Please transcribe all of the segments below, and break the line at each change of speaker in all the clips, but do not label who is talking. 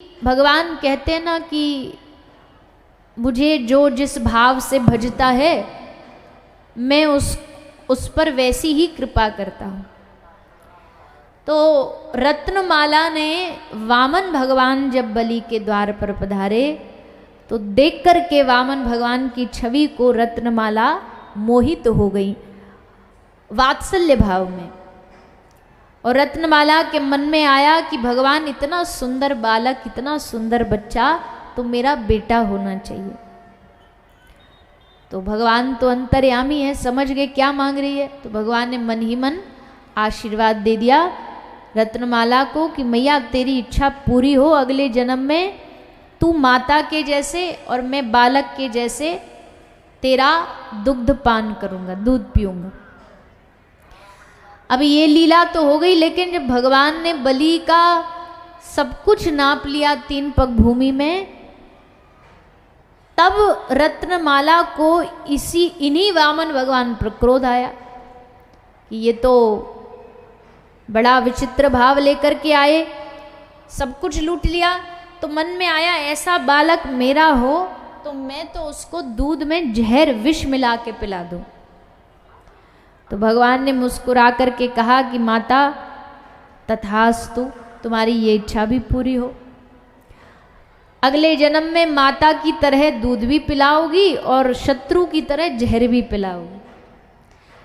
भगवान कहते हैं ना कि मुझे जो जिस भाव से भजता है मैं उस पर वैसी ही कृपा करता हूँ। तो रत्नमाला ने वामन भगवान जब बलि के द्वार पर पधारे तो देख कर के वामन भगवान की छवि को रत्नमाला मोहित हो गई वात्सल्य भाव में। और रत्नमाला के मन में आया कि भगवान इतना सुंदर बालक, इतना सुंदर बच्चा तो मेरा बेटा होना चाहिए। तो भगवान तो अंतर्यामी है, समझ गए क्या मांग रही है। तो भगवान ने मन ही मन आशीर्वाद दे दिया रत्नमाला को कि मैया तेरी इच्छा पूरी हो, अगले जन्म में तू माता के जैसे और मैं बालक के जैसे तेरा दुग्ध पान करूंगा, दूध पीऊंगा। अब ये लीला तो हो गई, लेकिन जब भगवान ने बलि का सब कुछ नाप लिया 3 पग भूमि में, तब रत्नमाला को इन्हीं वामन भगवान पर क्रोध आया कि ये तो बड़ा विचित्र भाव लेकर के आए, सब कुछ लूट लिया। तो मन में आया ऐसा बालक मेरा हो तो मैं तो उसको दूध में जहर विष मिला के पिला दूं। तो भगवान ने मुस्कुरा करके कहा कि माता तथास्तु, तुम्हारी ये इच्छा भी पूरी हो, अगले जन्म में माता की तरह दूध भी पिलाओगी और शत्रु की तरह जहर भी पिलाओगी।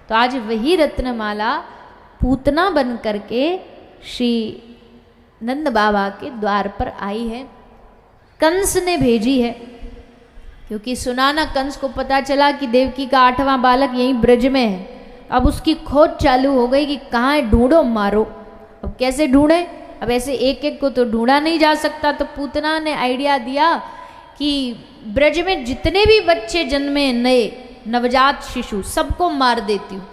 तो आज वही रत्नमाला पूतना बन करके श्री नंद बाबा के द्वार पर आई है। कंस ने भेजी है, क्योंकि सुना ना कंस को पता चला कि देवकी का 8वां बालक यहीं ब्रज में है। अब उसकी खोज चालू हो गई कि कहाँ है, ढूंढो मारो। अब कैसे ढूंढे, अब ऐसे एक एक को तो ढूंढा नहीं जा सकता। तो पूतना ने आइडिया दिया कि ब्रज में जितने भी बच्चे जन्मे नए नवजात शिशु सबको मार देती हूँ।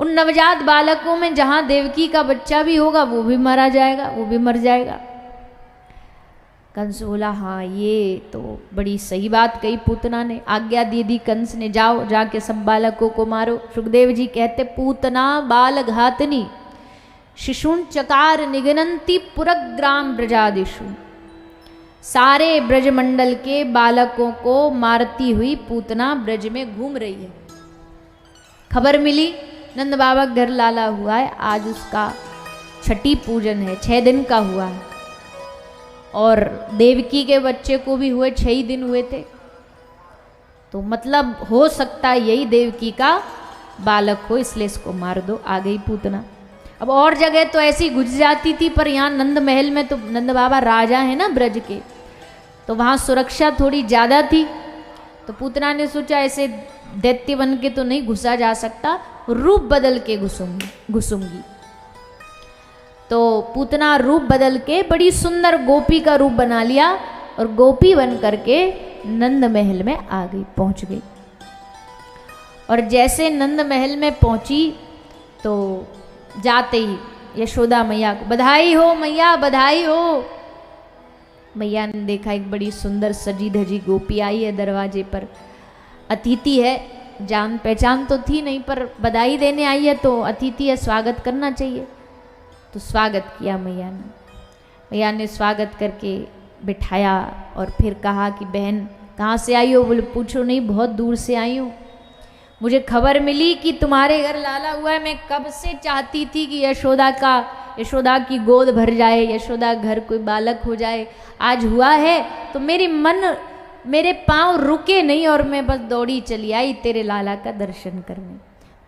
उन नवजात बालकों में जहाँ देवकी का बच्चा भी होगा वो भी मारा जाएगा, वो भी मर जाएगा। कंस बोला हाँ ये तो बड़ी सही बात कही पूतना ने। आज्ञा दे दी कंस ने, जाओ जाके सब बालकों को मारो। सुखदेव जी कहते पूतना बाल घातनी शिशुन चकार निगनंती पुरग्राम ब्रजादिशु। सारे ब्रजमंडल के बालकों को मारती हुई पूतना ब्रज में घूम रही है। खबर मिली नंद बाबा घर लाला हुआ है, आज उसका छठी पूजन है, 6 दिन का हुआ है। और देवकी के बच्चे को भी हुए 6 ही दिन हुए थे। तो मतलब हो सकता है यही देवकी का बालक हो, इसलिए इसको मार दो। आ गई पूतना। अब और जगह तो ऐसी घुस जाती थी, पर यहाँ नंद महल में तो नंद बाबा राजा है ना ब्रज के, तो वहाँ सुरक्षा थोड़ी ज़्यादा थी। तो पूतना ने सोचा ऐसे दैत्य बन के तो नहीं घुसा जा सकता, रूप बदल के घुसूंगी। तो पूतना रूप बदल के बड़ी सुंदर गोपी का रूप बना लिया और गोपी बन करके नंद महल में आ गई, पहुंच गई। और जैसे नंद महल में पहुंची तो जाते ही यशोदा मैया को बधाई हो मैया, बधाई हो। मैया ने देखा एक बड़ी सुंदर सजी धजी गोपी आई है दरवाजे पर, अतिथि है, जान पहचान तो थी नहीं पर बधाई देने आई है तो अतिथि है, स्वागत करना चाहिए। तो स्वागत किया मैया ने। मैया ने स्वागत करके बिठाया और फिर कहा कि बहन कहाँ से आई हो? बोले पूछो नहीं, बहुत दूर से आई हूँ। मुझे खबर मिली कि तुम्हारे घर लाला हुआ है। मैं कब से चाहती थी कि यशोदा की गोद भर जाए, यशोदा घर कोई बालक हो जाए। आज हुआ है तो मेरे पाँव रुके नहीं और मैं बस दौड़ी चली आई तेरे लाला का दर्शन करने।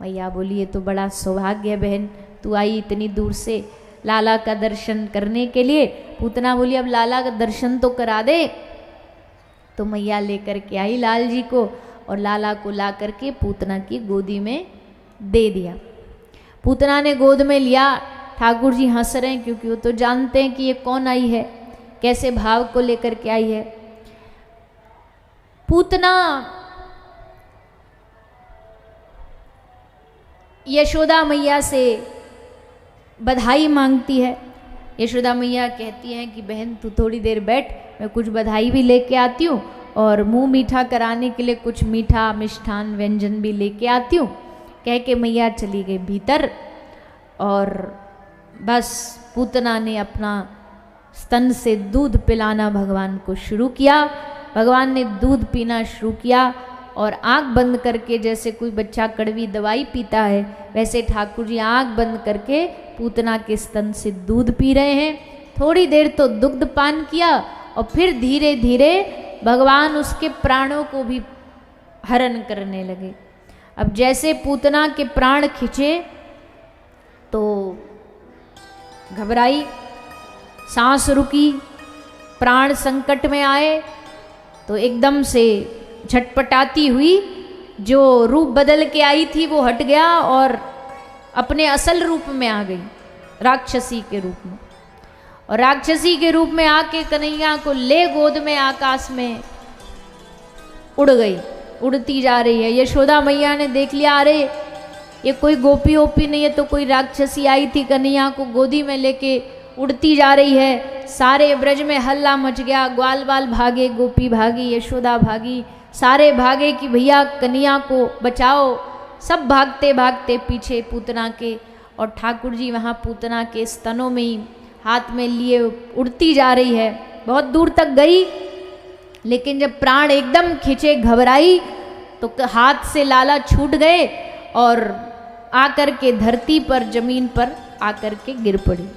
मैया बोली ये तो बड़ा सौभाग्य है बहन, तू आई इतनी दूर से लाला का दर्शन करने के लिए। पूतना बोली अब लाला का दर्शन तो करा दे। तो मैया लेकर के आई लाल जी को और लाला को ला करके पूतना की गोदी में दे दिया। पूतना ने गोद में लिया। ठाकुर जी हंस रहे हैं क्योंकि वो तो जानते हैं कि ये कौन आई है, कैसे भाव को लेकर के आई है। पूतना यशोदा मैया से बधाई मांगती है। यशोदा मैया कहती हैं कि बहन तू थोड़ी देर बैठ, मैं कुछ बधाई भी लेके आती हूँ और मुंह मीठा कराने के लिए कुछ मीठा मिष्ठान व्यंजन भी लेके आती हूँ। कह के मैया चली गई भीतर और बस पूतना ने अपना स्तन से दूध पिलाना भगवान को शुरू किया। भगवान ने दूध पीना शुरू किया और आंख बंद करके, जैसे कोई बच्चा कड़वी दवाई पीता है, वैसे ठाकुर जी आंख बंद करके पूतना के स्तन से दूध पी रहे हैं। थोड़ी देर तो दुग्ध पान किया और फिर धीरे धीरे भगवान उसके प्राणों को भी हरण करने लगे। अब जैसे पूतना के प्राण खिंचे तो घबराई, सांस रुकी, प्राण संकट में आए तो एकदम से झटपटाती हुई जो रूप बदल के आई थी वो हट गया और अपने असल रूप में आ गई, राक्षसी के रूप में। और राक्षसी के रूप में आके कन्हैया को ले गोद में आकाश में उड़ गई, उड़ती जा रही है। यशोदा मैया ने देख लिया, अरे ये कोई गोपी ओपी नहीं है, तो कोई राक्षसी आई थी कन्हैया को गोदी में लेके उड़ती जा रही है। सारे ब्रज में हल्ला मच गया, ग्वाल बाल भागे, गोपी भागी, यशोदा भागी, सारे भागे कि भैया कन्हैया को बचाओ। सब भागते भागते पीछे पूतना के, और ठाकुर जी वहाँ पूतना के स्तनों में ही हाथ में लिए उड़ती जा रही है। बहुत दूर तक गई, लेकिन जब प्राण एकदम खिंचे, घबराई, तो हाथ से लाला छूट गए और आकर के धरती पर, जमीन पर आकर के गिर पड़ी।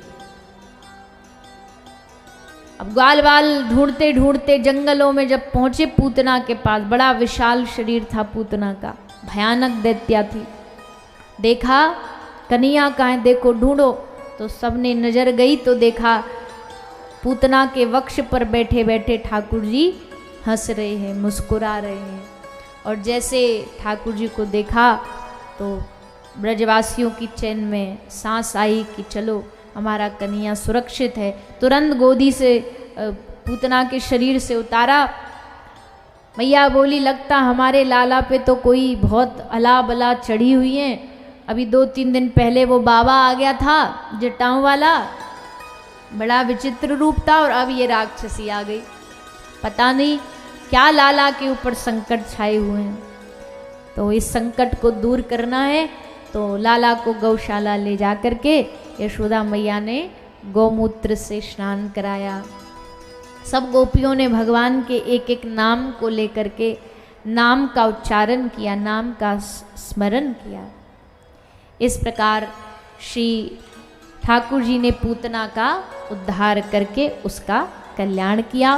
अब ग्वाल बाल ढूंढते ढूंढते जंगलों में जब पहुंचे पूतना के पास, बड़ा विशाल शरीर था पूतना का, भयानक दैत्या थी। देखा कन्हैया कहाँ है, देखो ढूंढो। तो सबने नजर गई तो देखा पूतना के वक्ष पर बैठे बैठे ठाकुर जी हंस रहे हैं, मुस्कुरा रहे हैं। और जैसे ठाकुर जी को देखा तो ब्रजवासियों की चैन में सांस आई कि चलो हमारा कन्हैया सुरक्षित है। तुरंत गोदी से पूतना के शरीर से उतारा। मैया बोली, लगता हमारे लाला पे तो कोई बहुत अला बला चढ़ी हुई है। अभी 2-3 दिन पहले वो बाबा आ गया था जटाओं वाला, बड़ा विचित्र रूप था, और अब ये राक्षसी आ गई। पता नहीं क्या लाला के ऊपर संकट छाए हुए हैं। तो इस संकट को दूर करना है तो लाला को गौशाला ले जा कर के यशोदा मैया ने गौमूत्र से स्नान कराया। सब गोपियों ने भगवान के एक एक नाम को लेकर के नाम का उच्चारण किया, नाम का स्मरण किया। इस प्रकार श्री ठाकुर जी ने पूतना का उद्धार करके उसका कल्याण किया।